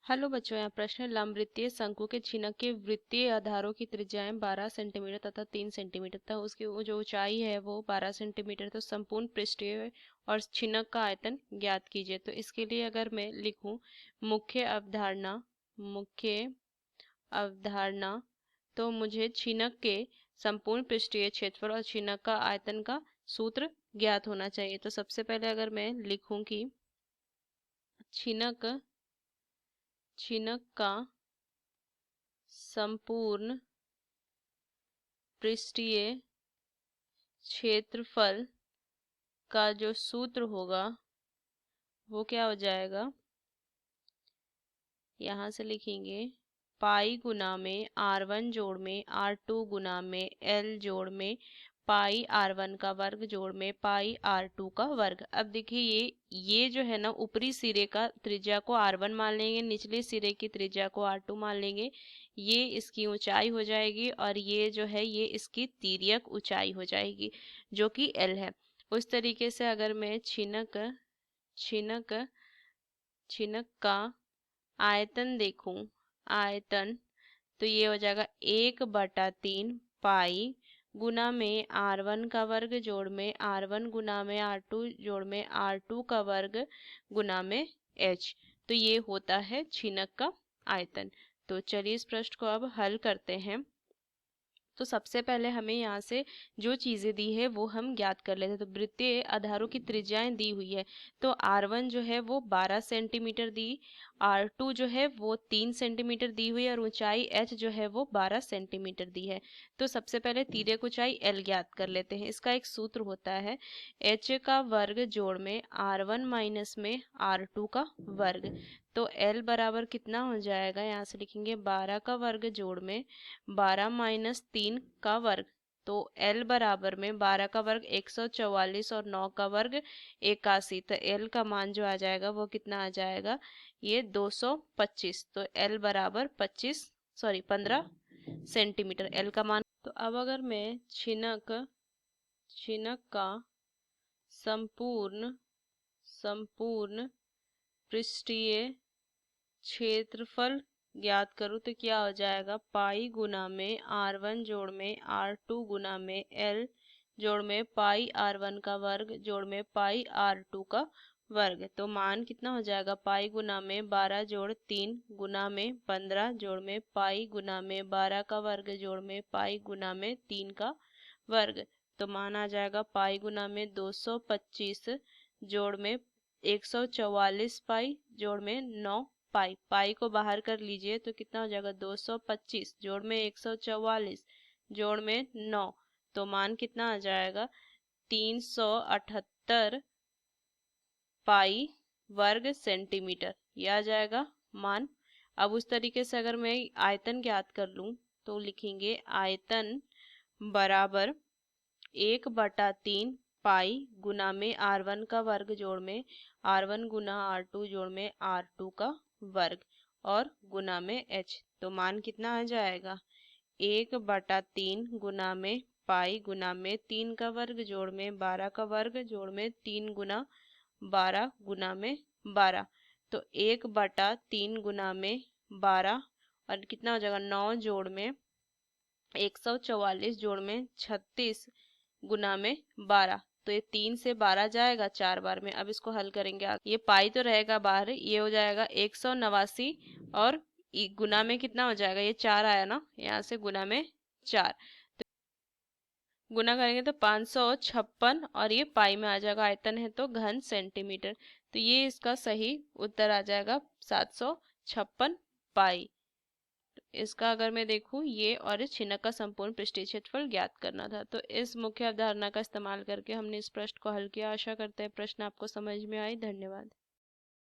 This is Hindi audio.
हेलो बच्चों, यहाँ प्रश्न है, लंबवृत्तीय शंकु के छिनक के वृत्तीय आधारों की त्रिज्याएं 12 सेंटीमीटर तथा 3 सेंटीमीटर तथा उसकी जो ऊंचाई है वो 12 सेंटीमीटर। तो संपूर्ण पृष्ठीय और छिनक का आयतन ज्ञात कीजिए। तो इसके लिए अगर मैं लिखूं मुख्य अवधारणा, तो मुझे छिनक के संपूर्ण पृष्ठीय क्षेत्रफल और छिनक का आयतन का सूत्र ज्ञात होना चाहिए। तो सबसे पहले अगर मैं लिखूं कि छिनक छिनक का संपूर्ण पृष्ठीय क्षेत्रफल का जो सूत्र होगा वो क्या हो जाएगा, यहाँ से लिखेंगे पाई गुना में R1 जोड़ में R2 गुना में L जोड़ में पाई R1 का वर्ग जोड़ में पाई R2 का वर्ग। अब देखिए ये जो है ना, ऊपरी सिरे का त्रिज्या को R1 मान लेंगे, निचले सिरे की त्रिज्या को R2 मान लेंगे। ये इसकी ऊंचाई हो जाएगी और ये जो है ये इसकी तिर्यक ऊंचाई हो जाएगी जो कि L है। उस तरीके से अगर मैं छिनक छिनक का आयतन देखूं, आयतन तो ये हो जाएगा 1/3 पाई गुना में R1 का वर्ग जोड़ में R1 गुना में R2 जोड़ में R2 का वर्ग गुना में H। तो ये होता है छिनक का आयतन। तो चलिए इस प्रश्न को अब हल करते हैं। तो सबसे पहले हमें यहाँ से जो चीज़ें दी है वो हम ज्ञात कर लेते हैं। तो वृत्तीय आधारों की त्रिज्याएं दी हुई है, तो R1 जो है वो 12 सेंटीमीटर दी, R2 जो है वो 3 सेंटीमीटर दी हुई है और ऊंचाई H जो है वो 12 सेंटीमीटर दी है। तो सबसे पहले तिर्यक ऊंचाई L ज्ञात कर लेते हैं। इसका एक सूत्र होता है H का वर्ग जोड़ में R1 माइनस में R2 का वर्ग। तो L बराबर कितना हो जाएगा, यहाँ से लिखेंगे 12 का वर्ग जोड़ में 12 माइनस 3 का वर्ग। तो L बराबर में 12 का वर्ग 144 और 9 का वर्ग 81। तो L का मान जो आ जाएगा वो कितना आ जाएगा, ये 225। तो L बराबर 15 सेंटीमीटर L का मान। तो अब अगर मैं छिनक का संपूर्ण पृष्ठीय क्षेत्रफल ज्ञात करूँ तो क्या हो जाएगा, पाई गुना में R1 जोड़ में R2 गुना में L जोड़ में पाई R1 का वर्ग जोड़ में पाई R2 का वर्ग। तो मान कितना हो जाएगा, पाई गुना में 12 जोड़ 3 गुना में 15 जोड़ में पाई गुना में 12 का वर्ग जोड़ में पाई गुना में 3 का वर्ग। तो मान आ जाएगा पाई गुना में 225 जोड़ में 144 पाई जोड़ में 9 पाई। पाई को बाहर कर लीजिए तो कितना हो जाएगा, 225 जोड़ में 144 जोड़ में 9। तो मान कितना आ जाएगा, 378 पाई वर्ग सेंटीमीटर। यह आ जाएगा मान। अब उस तरीके से अगर मैं आयतन ज्ञात कर लूं तो लिखेंगे आयतन बराबर 1/3 पाई गुना में R1 का वर्ग जोड़ में R1 गुना R2 जोड़ में R2 का वर्ग और गुना में H। तो मान कितना आ जाएगा, 1/3 गुना में पाई गुना में 3 का वर्ग जोड़ में 12 का वर्ग जोड़ में 3 गुना 12 गुना में 12। तो 1/3 गुना में 12 और कितना हो जाएगा, 9 जोड़ में 144 जोड़ में 36 गुना में 12। तो ये 3 से 12 जाएगा 4 बार में। अब इसको हल करेंगे, ये पाई तो रहेगा बाहर, ये हो जाएगा 189 और गुना में कितना हो जाएगा, ये 4 आया ना, यहाँ से गुना में 4। तो गुना करेंगे तो 556 और ये पाई में आ जाएगा, आयतन है तो घन सेंटीमीटर। तो ये इसका सही उत्तर आ जाएगा 756 पाई। इसका अगर मैं देखूं, ये और इस छिनक का संपूर्ण पृष्ठीय क्षेत्रफल ज्ञात करना था। तो इस मुख्य अवधारणा का इस्तेमाल करके हमने इस प्रश्न को हल किया। आशा करते हैं प्रश्न आपको समझ में आए। धन्यवाद।